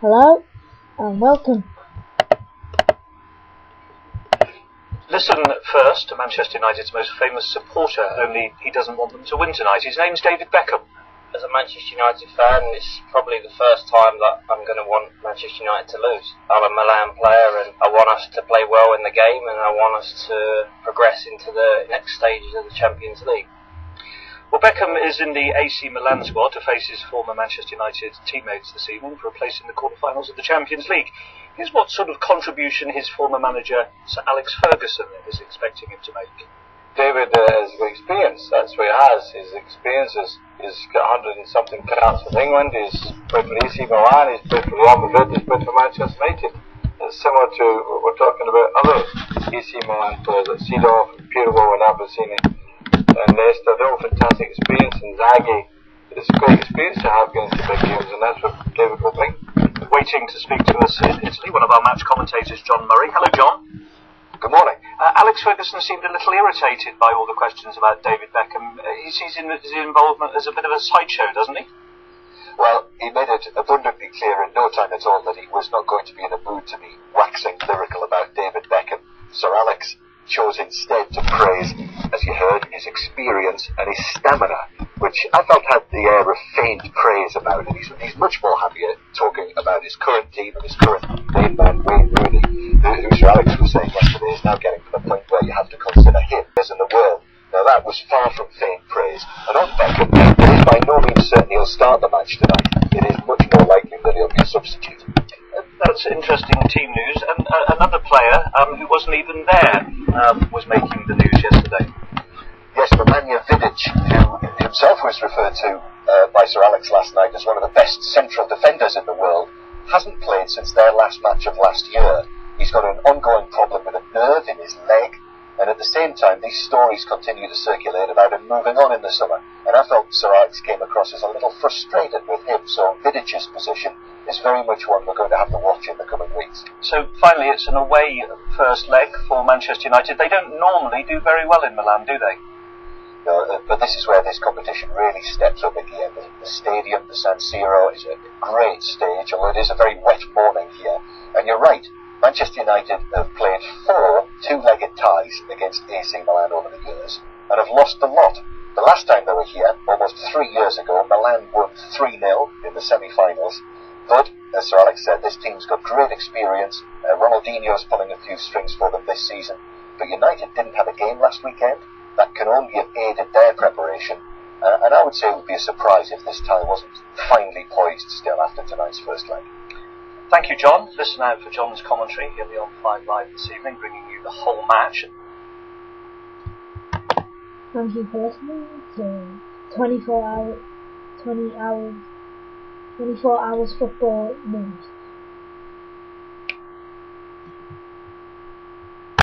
Hello and welcome. Listen first to Manchester United's most famous supporter, only he doesn't want them to win tonight. His name's David Beckham. As a Manchester United fan, it's probably the first time that I'm going to want Manchester United to lose. I'm a Milan player and I want us to play well in the game and I want us to progress into the next stages of the Champions League. Well, Beckham is in the AC Milan squad to face his former Manchester United teammates this evening for a place in the quarter-finals of the Champions League. Here's what sort of contribution his former manager, Sir Alex Ferguson, is expecting him to make. David has good experience. That's what he has. His experience is he's got 100 and something caps with England. He's played for AC Milan. He's played for Real Madrid. He's played for Manchester United. It's similar to what we're talking about other AC Milan players like Seedorf, Pirlo, and Abruzzini, and Nesta. They're all fantastic experience. And Zaghi, it's a great experience to have going to big games, and that's what David will bring. Waiting to speak to us in Italy, one of our match commentators, John Murray. Hello, John. Good morning. Alex Ferguson seemed a little irritated by all the questions about David Beckham. He sees his involvement as a bit of a sideshow, doesn't he? Well, he made it abundantly clear in no time at all that he was not going to be in a mood to be waxing lyrical about David Beckham. Sir Alex chose instead to praise, as you heard, his experience and his stamina, which I felt had the air of feigned praise about it. He's much more happier talking about his current team and his current main man, Wayne Rooney, who Sir Alex was saying yesterday is now getting to the point where you have to consider him as in the world. Now that was far from feigned praise. And on Beckham, it is by no means certain he'll start the match tonight. It is much more likely that he'll be a substitute. That's interesting team news. And another player who wasn't even there was making the news yesterday. Yes, Nemanja Vidic, who himself was referred to by Sir Alex last night as one of the best central defenders in the world, hasn't played since their last match of last year. He's got an ongoing problem with a nerve in his leg, and at the same time these stories continue to circulate about him moving on in the summer, and I felt Sir Alex came across as a little frustrated with him, so Vidic's position is very much one we're going to have to watch in the coming weeks. So finally it's an away first leg for Manchester United. They don't normally do very well in Milan, do they? No, but this is where this competition really steps up again. The stadium, the San Siro, is a great stage, although it is a very wet morning here. And you're right, Manchester United have played 4 two-legged ties against AC Milan over the years, and have lost a lot. The last time they were here, almost 3 years ago, Milan won 3-0 in the semi-finals. But, as Sir Alex said, this team's got great experience. Ronaldinho's pulling a few strings for them this season. But United didn't have a game last weekend. That can only have aided their preparation. And I would say it would be a surprise if this tie wasn't finely poised still after tonight's first leg. Thank you, John. Listen out for John's commentary. He'll be on 5 Live this evening, bringing you the whole match. Thank you for listening to 24 hours football news.